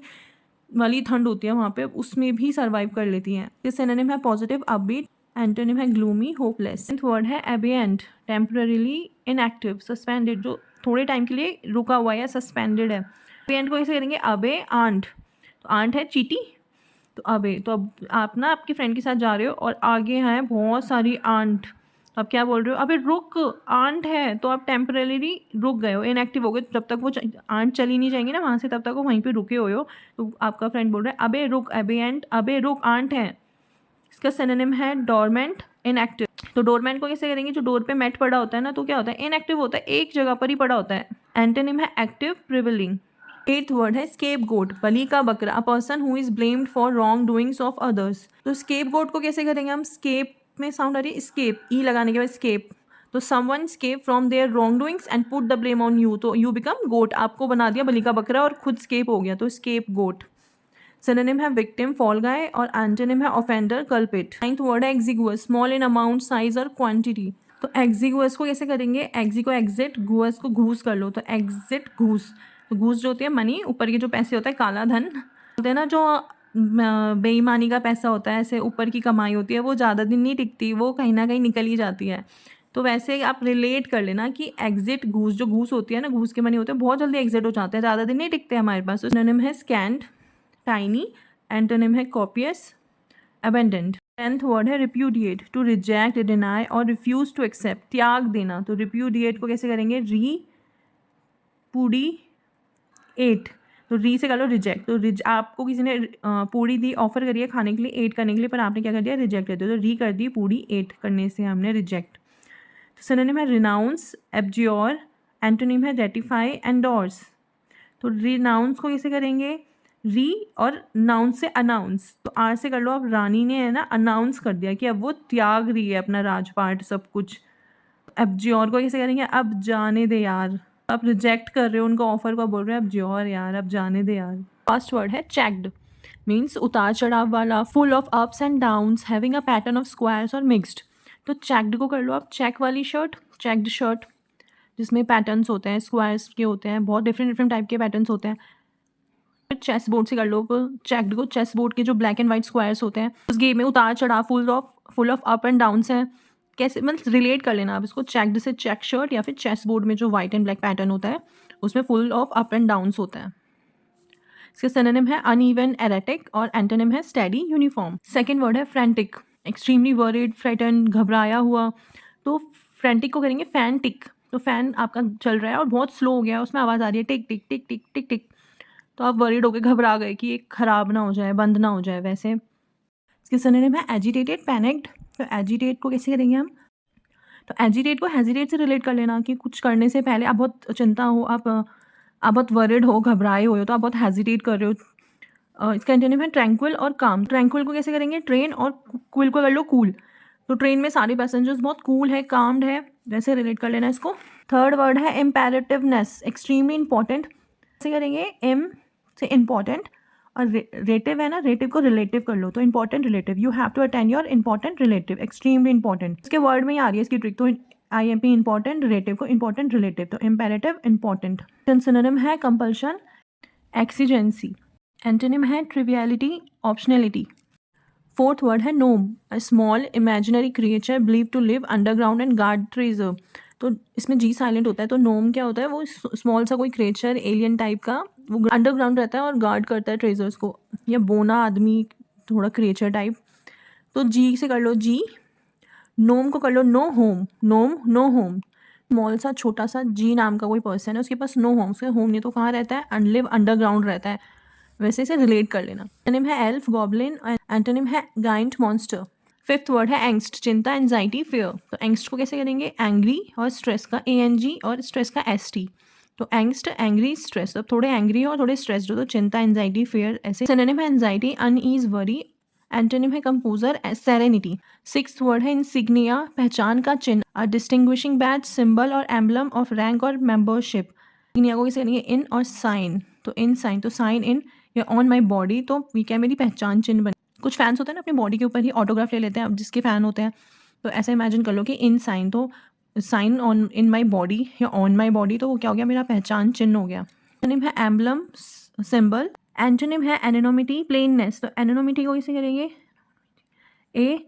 वाली ठंड होती है वहाँ पे, उसमें भी सर्वाइव कर लेती हैं। ये सिनोनिम है पॉजिटिव, अपबीट, एंटोनिम है ग्लूमी, होपलेस। वर्ड है एबिएंट, टेम्पररीली इनएक्टिव, सस्पेंडेड, जो थोड़े टाइम के लिए रुका हुआ है या सस्पेंडेड है। एबिएंट को कैसे करेंगे, अबे आंट, तो आंट है चीटी, तो अबे, तो अब आप ना आपके फ्रेंड के साथ जा रहे हो और आगे हैं बहुत सारी आंट, अब क्या बोल रहे हो, अबे रुक, आंट है, तो आप टेम्परेली रुक गए हो, इनएक्टिव हो गए, जब तक वो आंट चली नहीं जाएंगी ना वहाँ से तब तक वो वहीं पे रुके हुए हो, तो आपका फ्रेंड बोल रहा है अबे रुक, अबे एंट, अबे रुक, आंट है। इसका सिनोनिम है डोरमेंट, इनएक्टिव। तो डोरमेंट को कैसे करेंगे, जो डोर पे मैट पड़ा होता है ना, तो क्या होता है, इनएक्टिव होता है, एक जगह पर ही पड़ा होता है। एंटोनिम है एक्टिव, प्रिविलिंग। एट्थ वर्ड है स्केप गोट, बलि का बकरा, a person who is blamed for wrong doings of others. तो स्केप गोट को कैसे करेंगे हम, स्केप में साउंड आ रही है स्केप, ई लगाने के बाद स्केप, तो someone escape from their wrong doings and put the blame on you, तो यू बिकम गोट, आपको बना दिया बलि का बकरा और खुद स्केप हो गया, तो स्केप गोट। सिनोनिम है विक्टिम, फॉल गाय, और एंटोनिम है ऑफेंडर, कल्पिट। नाइन्थ वर्ड है एग्जिगुअस, स्मॉल इन अमाउंट, साइज और क्वांटिटी। तो एग्जीगुअस को कैसे करेंगे, एग्जी को एग्जिट, गुअस को घूस कर लो, तो एग्जिट घूस। तो घूस जो होती है मनी, ऊपर के जो पैसे होता है काला धन होते हैं ना, जो बेईमानी का पैसा होता है, ऐसे ऊपर की कमाई होती है, वो ज़्यादा दिन नहीं टिकती, वो कहीं ना कहीं निकल ही जाती है। तो वैसे आप रिलेट कर लेना कि एग्जिट घूस, जो घूस होती है ना, घूस के मनी होते हैं बहुत जल्दी एग्जिट हो जाते हैं, ज़्यादा दिन नहीं टिकते हमारे पास। तो सिनोनिम है स्कैंड, टाइनी, एंटोनिम है कॉपियस, अबेंडेंट। 10th वर्ड है रिप्यूडिएट, टू रिजेक्ट, डिनाई और रिफ्यूज टू एक्सेप्ट, त्याग देना। तो रिप्यूडिएट को कैसे करेंगे, एट, तो री से कर लो रिजेक्ट। तो आपको किसी ने पूड़ी दी, ऑफर करी है खाने के लिए, एट करने के लिए, पर आपने क्या कर दिया, रिजेक्ट कर दिया। तो री कर दी पूड़ी, एट करने से हमने रिजेक्ट। तो सिनोनिम है रिनाउंस, एब्ज्योर, एंटोनिम है रेटिफाई, एंडोर्स। तो रिनाउंस को कैसे करेंगे, री और नाउंस से अनाउंस। तो आर से कर लो, अब रानी ने है ना अनाउंस कर दिया कि अब वो त्याग रही है अपना राजपाट सब कुछ। एब्ज्योर को कैसे करेंगे, अब जाने दे यार। आप रिजेक्ट कर रहे हो उनका ऑफर को, बोल रहे हो एब्ज्योर यार, अब जाने दे यार। फर्स्ट वर्ड है चेक्ड, मीन्स उतार चढ़ाव वाला, full of ups and downs, having a pattern of squares और मिक्स्ड। तो चेक्ड को कर लो आप चेक वाली शर्ट, चेक्ड शर्ट जिसमें पैटर्न्स होते हैं, स्क्वायर्स के होते हैं, बहुत डिफरेंट डिफरेंट टाइप के पैटर्न्स होते हैं। चेस बोर्ड से कर लो चेक्ड को, चेस बोर्ड के जो ब्लैक एंड वाइट स्क्वायर्स होते हैं, उस गेम में उतार चढ़ाव, full of up and downs हैं। कैसे मतलब रिलेट कर लेना आप इसको, चेक्ड से चेक शर्ट, या फिर चेस बोर्ड में जो वाइट एंड ब्लैक पैटर्न होता है उसमें full of up and downs होता है। इसके सिनोनिम है अनइवन, एरेटिक, और एंटोनिम है स्टेडी, यूनिफॉर्म। सेकेंड वर्ड है फ्रैंटिक, एक्सट्रीमली वरीड, फ्रेटन, घबराया हुआ। तो फ्रैंटिक को करेंगे फैनटिक। तो फैन आपका चल रहा है और बहुत स्लो हो गया है, उसमें आवाज़ आ रही है टिक टिक टिक टिक टिक टिक, तो आप वरीड होकर घबरा गए कि ये ख़राब ना हो जाए, बंद ना हो जाए। वैसे इसके सिनोनिम है एजिटेटेड, पैनिक्ड। तो एजिटेट को कैसे करेंगे हम, तो एजिटेट को हेजिटेट से रिलेट कर लेना कि कुछ करने से पहले आप बहुत चिंता हो, आप बहुत वरिड हो, घबराए हो, तो आप बहुत हेजिटेट कर रहे हो। इसका एंटोनिम है ट्रैंक्विल और काम। ट्रैंक्विल को कैसे करेंगे, ट्रेन, और क्विल को कर लो कूल। तो ट्रेन में सारे पैसेंजर्स बहुत कूल है, काम्ड है, वैसे रिलेट कर लेना इसको। थर्ड वर्ड है इम्पेरेटिवनेस, एक्सट्रीमली इंपॉर्टेंट। कैसे करेंगे, एम से इम्पॉर्टेंट, और रेटिव है ना, रेटिव को रिलेटिव कर लो, तो important relative, you have to attend your important relative, extremely important. इसके वर्ड में ही आ रही है इसकी ट्रिक। तो IMP इंपॉर्टेंट, रिलेटिव को इंपॉर्टेंट, रिलेटिव, तो इम्पेरेटिव, इंपॉर्टेंट। सिनोनिम है कंपल्शन, एक्सीजेंसी, एंटोनिम है ट्रिवियलिटी, ऑप्शनलिटी। फोर्थ वर्ड है gnome, a small imaginary creature believe to live underground and guard treasure. तो इसमें जी साइलेंट होता है, तो नोम क्या होता है, वो स्मॉल सा कोई क्रिएचर, एलियन टाइप का, वो अंडरग्राउंड रहता है और गार्ड करता है ट्रेजर्स को, या बोना आदमी, थोड़ा क्रिएचर टाइप। तो जी से कर लो जी, नोम को कर लो नो होम, नोम नो होम। स्मॉल सा छोटा सा जी नाम का कोई पर्सन है, उसके पास नो होम, उसके होम नहीं, तो कहाँ रहता है, अनलिव, अंडरग्राउंड रहता है, वैसे इसे रिलेट कर लेना। एंटोनिम है एल्फ, गॉब्लिन, एंटोनिम है गाइंट, मॉन्स्टर। फिफ्थ वर्ड है एंग्स्ट, चिंता, एंजाइटी, फियर। तो एंग्स्ट को कैसे करेंगे, एंग्री और स्ट्रेस का ANG और स्ट्रेस का ST। तो एंग्स्ट, एंग्री, स्ट्रेस, तो थोड़े एंग्री हो, थोड़े स्ट्रेस्ड हो, तो चिंता, एंजाइटी, फियर ऐसे। सिनोनिम है एंजाइटी, अनईज, वरी। एंटोनिम है कंपोजर, सेरेनिटी। सिक्स्थ वर्ड है इंसिग्निया, पहचान का चिन्ह, अ डिस्टिंग्विशिंग बैच, सिंबल और एम्बलम ऑफ रैंक और मेंबरशिप। इंसिग्निया को कैसे करेंगे, इन और साइन। तो इन साइन, तो साइन इन या ऑन माई बॉडी, तो वी क्या मेरी पहचान चिन्ह बने। कुछ फैंस होते हैं ना अपनी बॉडी के ऊपर ही ऑटोग्राफ ले लेते हैं, अब जिसके फ़ैन होते हैं, तो ऐसा इमेजिन कर लो कि इन साइन, तो sign on in my body या ऑन माई बॉडी, तो वो क्या हो गया, मेरा पहचान चिन्ह हो गया। एंटोनिम है एम्बलम, सिंबल। एंटोनिम है एनोनिमिटी, प्लेननेस। तो एनोनिमिटी को कैसे करेंगे, ए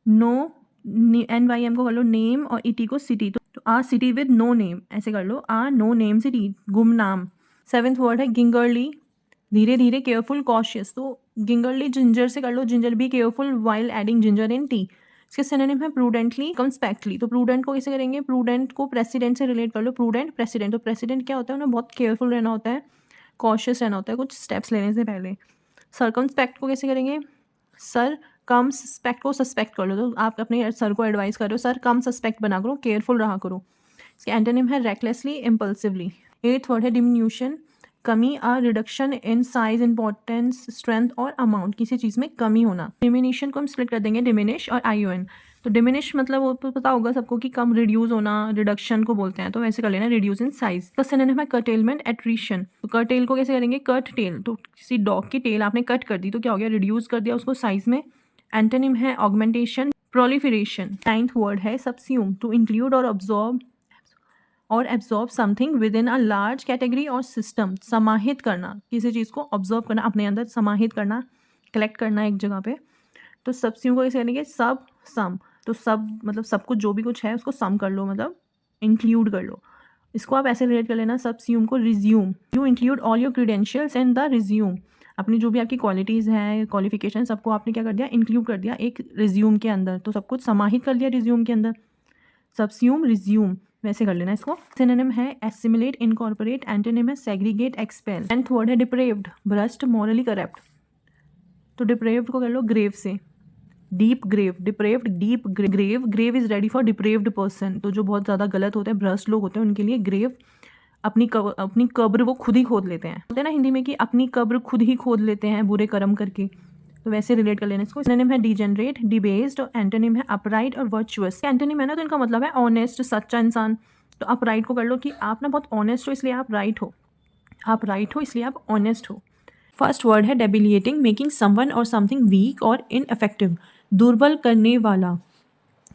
नो, NYM को कर लो नेम, और ET को सिटी। तो आ सिटी विद नो नेम, ऐसे कर लो, आ नो नेम सिटी, गुमनाम। सेवेंथ वर्ड है गिंगरली, धीरे धीरे, केयरफुल, कॉशियस। तो गिंगरली जिंजर से कर लो, ginger be careful while adding ginger in tea. इसके सिनोनिम है प्रूडेंटली, कंस्पेक्टली। तो प्रूडेंट को कैसे करेंगे, प्रूडेंट को प्रेसिडेंट से रिलेट कर लो, प्रूडेंट, प्रेसिडेंट। तो प्रेसिडेंट क्या होता है, उन्हें बहुत केयरफुल रहना होता है, कॉशियस रहना होता है कुछ स्टेप्स लेने से पहले। सरकमस्पेक्ट को कैसे करेंगे, सर कम सस्पेक्ट को सस्पेक्ट कर लो, तो आप अपने सर को एडवाइस कर रहे हो, सर कम सस्पेक्ट बना करो, केयरफुल रहा करो। इसके एंटोनिम है रेकलेसली, इम्पल्सिवली। एट्थ वर्ड है डिमिन्यूशन, कमी, a reduction in size, importance, strength और अमाउंट, किसी चीज़ में कमी होना। डिमिनिशन को हम स्प्लिट कर देंगे, डिमिनिश और ION। तो डिमिनिश मतलब वो तो पता होगा सबको कि कम, रिड्यूस होना, रिडक्शन को बोलते हैं, तो वैसे कर लेना, रिड्यूस इन साइज। तो सिनोनिम है कर्टेलमेंट, एट्रीशन। तो कर्टेल को कैसे करेंगे, कट टेल। तो किसी डॉग की टेल आपने कट कर दी, तो क्या हो गया, रिड्यूस कर दिया उसको साइज में। एंटोनिम है ऑगमेंटेशन, प्रोलिफरेशन। 9th वर्ड है सबस्यूम, टू इंक्लूड और absorb something with in a large category और सिस्टम। समाहित करना, किसी चीज़ को ऑब्जॉर्व करना, अपने अंदर समाहित करना, कलेक्ट करना एक जगह पे। तो सबस्यूम को कैसे करेंगे, सब सम। तो सब मतलब सब कुछ जो भी कुछ है उसको सम कर लो, मतलब इंक्लूड कर लो। इसको आप ऐसे रिलेट कर लेना सबस्यूम को resume, you include all your credentials in the resume. अपनी जो भी आपकी क्वालिटीज़ हैं, क्वालिफिकेशन, सबको आपने क्या कर दिया, इंक्लूड कर दिया एक रिज्यूम के अंदर। तो सब कुछ समाहित कर लिया रिज्यूम के अंदर, सबस्यूम रिज्यूम, वैसे कर लेना इसको। सिनोनिम है एसिमिलेट, इनकॉर्पोरेट, एंटोनिम है सेग्रीगेट, एक्सपेल। 10th वर्ड है डिप्रेव्ड, भ्रष्ट, मॉरली करप्ट। तो डिप्रेव्ड को कर लो ग्रेव से, deep grave, depraved deep grave. Grave is ready for depraved person. तो जो बहुत ज़्यादा गलत होते हैं, भ्रष्ट लोग होते हैं, उनके लिए ग्रेव अपनी कब्र वो खुद ही खोद लेते हैं। बोलते हैं ना हिंदी में कि अपनी कब्र खुद ही खोद लेते हैं बुरे कर्म करके। तो वैसे रिलेट कर लेना इसको। सिनोनिम है डिजेनरेट, डिबेस्ड, और एंटोनिम है अपराइट और वर्चुअस। एंटोनिम है ना, तो इनका मतलब है ऑनेस्ट, सच्चा इंसान। तो अपराइट को कर लो कि आप ना बहुत ऑनेस्ट हो इसलिए आप राइट हो, आप राइट हो इसलिए आप ऑनेस्ट हो। फर्स्ट वर्ड है डेबिलिएटिंग, मेकिंग समवन और समथिंग वीक और इनइफेक्टिव, दुर्बल करने वाला।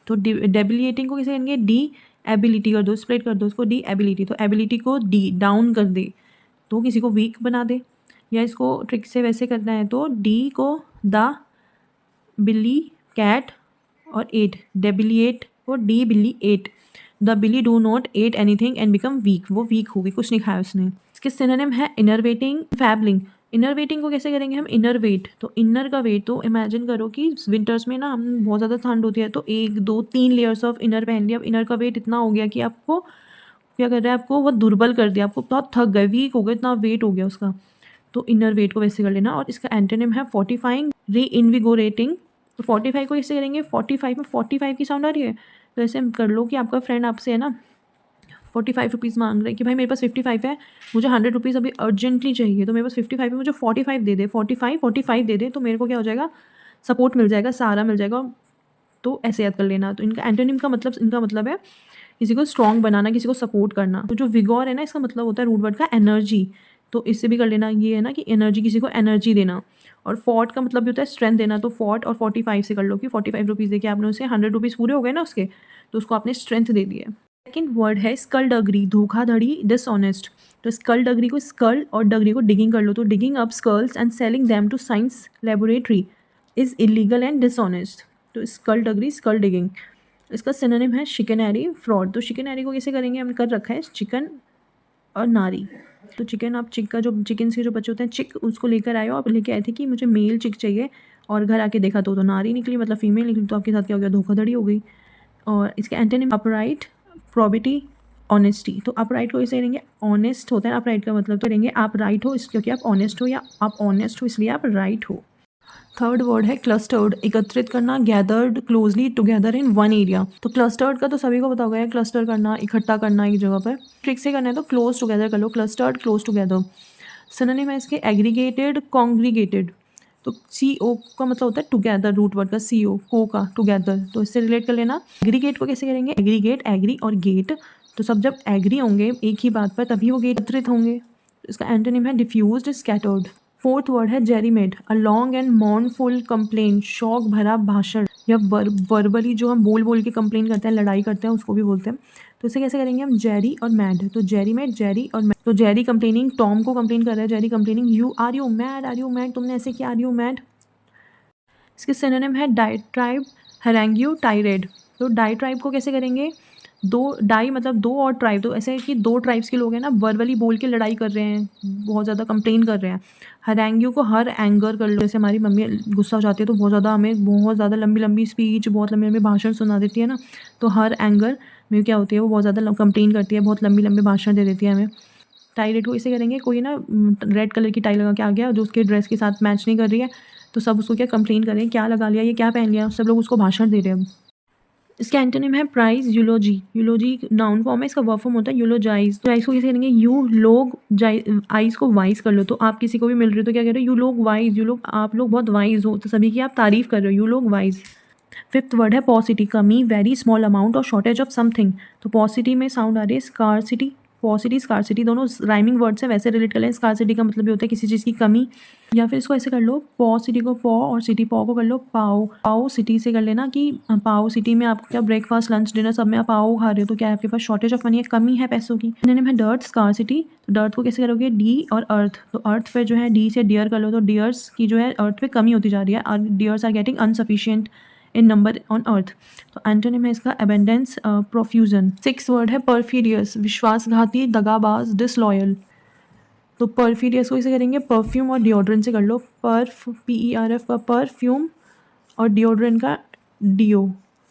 तो डेबिलिएटिंग को कैसे करेंगे, डी एबिलिटी कर दो, स्प्लिट कर दो उसको, डी एबिलिटी। तो एबिलिटी को डी डाउन कर दे, तो किसी को वीक बना दे। या इसको ट्रिक से वैसे करना है तो डी को द बिल्ली कैट और एट, डेबिलिएट को डी बिल्ली एट, द बिल्ली do not at anything and become weak, वो वीक होगी, कुछ नहीं खाया उसने। इसके सिनोनिम है इनरवेटिंग, फैबलिंग। इनरवेटिंग को कैसे करेंगे हम, इनर वेट। तो इनर का वेट, तो इमेजिन करो कि विंटर्स में ना हम बहुत ज़्यादा ठंड होती है, तो 1 2 3 लेयर्स ऑफ इनर पहन लिया। अब इनर का वेट इतना हो गया कि आपको क्या कर रहा है, आपको बहुत दुर्बल कर दिया, आपको बहुत थक गए, वीक हो गए, इतना वेट हो गया उसका। तो इनर वेट को वैसे कर लेना। और इसका एंटोनिम है फोर्टिफाइंग, री इनविगोरेटिंग। तो 45 को कैसे करेंगे, 45 में 45 की साउंड आ रही है, तो ऐसे कर लो कि आपका फ्रेंड आपसे है ना 45 रुपीज़ मांग रहे हैं कि भाई मेरे पास 55 है, मुझे 100 रुपीज़ अभी अर्जेंटली चाहिए, तो मेरे पास 55 है, मुझे 45 दे दे, 45 दे दे, तो मेरे को क्या हो जाएगा, सपोर्ट मिल जाएगा, सहारा मिल जाएगा। तो ऐसे याद कर लेना। तो इनका एंटोनिम का मतलब, इनका मतलब है किसी को स्ट्रॉन्ग बनाना, किसी को सपोर्ट करना। तो जो विगोर है ना, इसका मतलब होता है रूट वर्ड का एनर्जी। तो इससे भी कर लेना, ये है ना कि एनर्जी, किसी को एनर्जी देना। और फॉर्ट का मतलब भी होता है स्ट्रेंथ देना। तो फॉर्ट और 45 से कर लो कि 45 रुपीज़ दे के आपने उसे 100 रुपीज़ पूरे हो गए ना उसके, तो उसको आपने स्ट्रेंथ दे दी है। सेकेंड वर्ड है स्कल्डगरी, धोखाधड़ी, डिसऑनेस्ट। तो स्कल्डगरी को स्कल और डगरी को डिगिंग कर लो। तो digging up skulls and selling them to science laboratory is illegal and dishonest. तो स्कल्डगरी, स्कल डिगिंग। इसका सिनोनिम है शिकनरी, फ्रॉड। तो शिकनरी को कैसे करेंगे, हमने कर रखा है चिकन और नारी। तो चिकन, आप चिक का जो चिकन के जो बच्चे होते हैं चिक, उसको लेकर आए हो, आप लेके आए थे कि मुझे मेल चिक चाहिए, और घर आके देखा तो नारी निकली, मतलब फीमेल निकली। तो आपके साथ क्या हो गया, धोखाधड़ी हो गई। और इसके एंटोनिम अपराइट, प्रॉबिटी, ऑनेस्टी। तो अपराइट को ऐसे करेंगे, ऑनेस्ट होता है अपराइट का मतलब, तो करेंगे आप राइट हो इस, क्योंकि आप ऑनेस्ट हो, या आप ऑनेस्ट हो इसलिए आप राइट हो। थर्ड वर्ड है क्लस्टर्ड, एकत्रित करना, gathered closely together in one area. तो क्लस्टर्ड का तो सभी को पता होगा है, क्लस्टर करना, इकट्ठा करना एक जगह पर। ट्रिक से करना है तो क्लोज टुगेदर कर लो, क्लस्टर्ड, क्लोज टुगेदर। सिनोनिम है इसके एग्रीगेटेड, कॉन्ग्रीगेटेड। तो सी ओ का मतलब होता है टुगेदर, रूट वर्ड का सी ओ, को का टुगेदर, तो इससे रिलेट कर लेना। एग्रीगेट को कैसे करेंगे, एग्रीगेट, एग्री और गेट। तो सब जब एग्री होंगे एक ही बात पर, तभी वो गेट एकत्रित होंगे। इसका एंटोनिम है डिफ्यूज्ड, स्कैटर्ड। फोर्थ वर्ड है jeremiad, a long and mournful complaint, शौक भरा भाषण, या वर्बली जो हम बोल बोल के कंप्लेन करते हैं, लड़ाई करते हैं, उसको भी बोलते हैं। तो इसे कैसे करेंगे हम, जेरी और मैड। तो जेरीमेड, जेरी और मैड। तो जेरी कंप्लेनिंग, टॉम को कंप्लेन कर रहा है, Jerry complaining, you are you mad, are you mad, तुमने ऐसे किया, आर यू मैड। इसके सिनोनिम है डाइट्राइब, हैरेंग्यू, टाइरेड। तो डाइट्राइब को कैसे करेंगे, दो, डाई मतलब दो, और ट्राइब, तो ऐसे है कि दो ट्राइब्स के लोग हैं ना, वर्बली बोल के लड़ाई कर रहे हैं, बहुत ज़्यादा कंप्लेन कर रहे हैं। हरैंग्यू को हर एंगर कर लो, जैसे हमारी मम्मी गुस्सा हो जाती है तो बहुत ज़्यादा हमें बहुत ज़्यादा लंबी लंबी स्पीच, बहुत लंबी लंबी भाषण सुना देती है ना, तो हर एंगर में क्या होती है, वो बहुत ज़्यादा कंप्लेन करती है, बहुत लंबी लंबी भाषण दे देती है हमें। टाई को इसे करेंगे, कोई ना रेड कलर की टाई लगा के आ गया जो उसके ड्रेस के साथ मैच नहीं कर रही है, तो सब उसको क्या कंप्लेन करें, क्या लगा लिया, ये क्या पहन लिया, सब लोग उसको भाषण दे रहे हैं। इसका एंटोनिम है praise, eulogy. Eulogy noun form है, इसका वर्ब फॉर्म होता है यूलोजाइज। तो आइज को कैसे करेंगे, यू लोग, आइज को वाइज कर लो। तो आप किसी को भी मिल रहे हो तो क्या कह रहे हो, यू लोग वाइज, यू लोग, आप लोग बहुत वाइज हो, तो सभी की आप तारीफ कर रहे हो, यू लोग वाइज। फिफ्थ वर्ड है पॉसिटी, कमी, वेरी स्मॉल अमाउंट और शॉर्टेज ऑफ समथिंग। तो पॉसिटी में साउंड आ रही है स्कार्सिटी, पॉसिटी स्कार्सिटी दोनों राइमिंग वर्ड्स हैं, वैसे रिलेट कर लें। स्कार्सिटी का मतलब ये होता है किसी चीज़ की कमी, या फिर इसको ऐसे कर लो, पॉसिटी को पॉ और सिटी पॉ को कर लो पाओ। पाओ सिटी से कर लेना कि पाओ सिटी में आप क्या ब्रेकफास्ट लंच डिनर सब में आप पाओ खा रहे हो, तो क्या है आपके पास शॉर्टेज ऑफ मनी है, कमी है पैसों की। सिनोनिम है डर्ट स्कार्सिटी, तो डर्ट को कैसे करोगे, डी और अर्थ, तो अर्थ पे जो है डी से डियर कर लो, तो डियर्स की जो है अर्थ पे कमी होती जा रही है, deers are getting insufficient in number on earth. तो एंटोनिम है इसका अबेंडेंस, प्रोफ्यूजन। 6 वर्ड है परफीरियस, विश्वासघाती, दगाबाज, डिसलॉयल। तो परफीरियस को इसे करेंगे परफ्यूम और डिओड्रेंट से कर लो, पर्फ PERF का परफ्यूम और डिओड्रेंट का डिओ।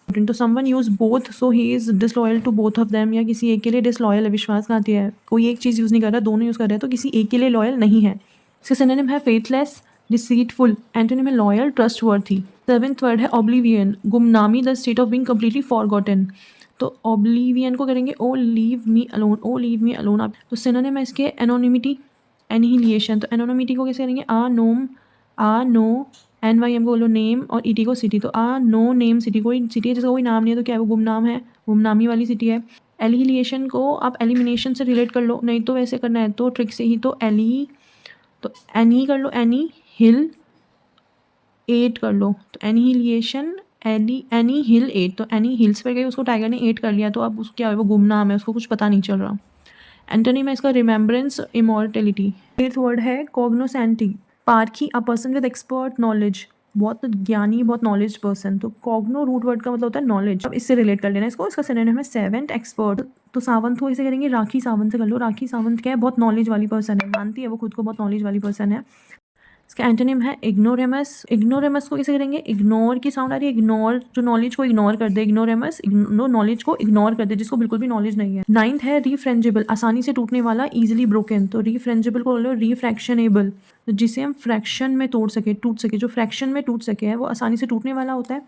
तो someone use both so he is disloyal to both of them, या किसी एक के लिए डिसलॉयल है, विश्वासघाती है, कोई एक चीज़ यूज़ नहीं कर रहा, दोनों यूज़ कर रहे हैं, तो किसी एक के लिए लॉयल नहीं है। इसका सिनोनिम है फेथलेस, डिसीटफुल। एंटोनिम है लॉयल, ट्रस्टवर्थी। 7th वर्ड है ऑब्लिवियन, गुमनामी, the state of being completely forgotten. तो ऑब्लिवियन को करेंगे oh leave me alone, oh leave me alone. आप तो सिनोनिम है इसके एनोनिमिटी, एनिहिलिएशन। तो एनोनिमिटी को कैसे करेंगे, आ नोम, आ नो, NYM को बोलो नेम, और ET को सिटी। तो आ नो नेम सिटी, कोई सिटी है जिसका कोई नाम नहीं है, तो क्या है वो गुमनाम है, गुमनामी वाली सिटी है। एलिहिलिएशन को आप एलिमिनेशन से रिलेट कर लो, नहीं तो वैसे करना है तो ट्रिक से ही, तो एली, तो एनी कर लो, एनी हिल 8 कर लो, तो एनिहिलिएशन एनी हिल 8, तो एनी हिल्स पे गई, उसको टाइगर ने 8 कर लिया, तो अब उसको क्या है वो गुमनाम है, उसको कुछ पता नहीं चल रहा। एंटोनिम है इसका रिमेम्बरेंस, इमॉर्टेलिटी। 8th वर्ड है कॉग्नोसेंटी, पारखी, a person with expert knowledge, बहुत ज्ञानी, बहुत नॉलेज पर्सन। तो कॉग्नो रूट वर्ड का मतलब होता है नॉलेज, अब इससे रिलेट कर लेना इसको। इसका सिनोनिम है सेवेंथ, एक्सपर्ट। तो सावंत को इसे करेंगे राखी सावंत से कर लो, राखी सावंत क्या है, बहुत नॉलेज वाली पर्सन है, मानती है वो खुद को बहुत नॉलेज वाली पर्सन है। इसका एंटोनिम है इग्नोरेमस, इग्नोरेमस को कैसे करेंगे, इग्नोर की साउंड आ रही है, इग्नोर जो नॉलेज को इग्नोर कर दे, इग्नोरेमस नॉलेज को इग्नोर कर दे, जिसको बिल्कुल भी नॉलेज नहीं है। 9th है रीफ्रेंजिबल, आसानी से टूटने वाला, इजीली ब्रोकन। तो रीफ्रेंजिबल को बोलो रीफ्रैक्शनेबल, तो जिसे हम फ्रैक्शन में तोड़ सके, टूट सके, जो फ्रैक्शन में टूट सके है वो आसानी से टूटने वाला होता है।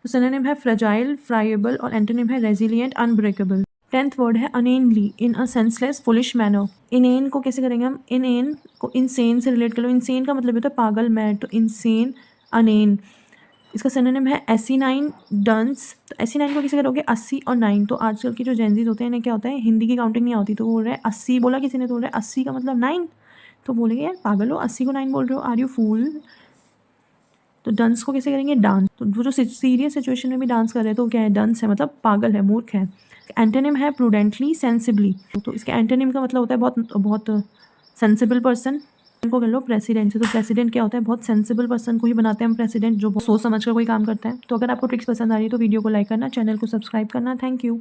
तो सिनोनिम है फ्रेजाइल, फ्राइएबल, और एंटोनिम है रेजिलिएंट, अनब्रेकेबल। 10th वर्ड है अनेनली, इन अ सेंसलेस फुलिश मैनर। इनेन को कैसे करेंगे हम, इनेन को इनसेन से रिलेट कर लो, इनसेन का मतलब होता है पागल, मैड, तो इनसेन, अनेन। इसका सिनोनिम है एसिनाइन, डंस। तो एसिनाइन को कैसे करोगे, 80 और 9। तो आजकल के जो जेंजीज होते हैं इन्हें क्या होता है, हिंदी की काउंटिंग नहीं आती, तो बोल रहे हैं 80 बोला किसी ने, तो बोल रहे हैं 80 का मतलब 9, तो बोलेंगे यार पागल हो, 80 को 9 बोल रहे हो, आर यू फूल। तो डंस को कैसे करेंगे, डांस। तो वो जो सीरियस सिचुएशन में भी डांस कर रहे हैं तो क्या है, डंस है, मतलब पागल है, मूर्ख है। एंटोनिम है प्रूडेंटली, सेंसिबली। तो इसके एंटोनिम का मतलब होता है बहुत बहुत सेंसिबल पर्सन। इनको कर लो प्रेसिडेंट से, तो प्रेसिडेंट क्या होता है, बहुत सेंसिबल पर्सन को ही बनाते हैं हम प्रेसिडेंट, जो बहुत सोच समझ कर कोई काम करता है। तो अगर आपको ट्रिक्स पसंद आ रही है तो वीडियो को लाइक करना, चैनल को सब्सक्राइब करना। Thank you.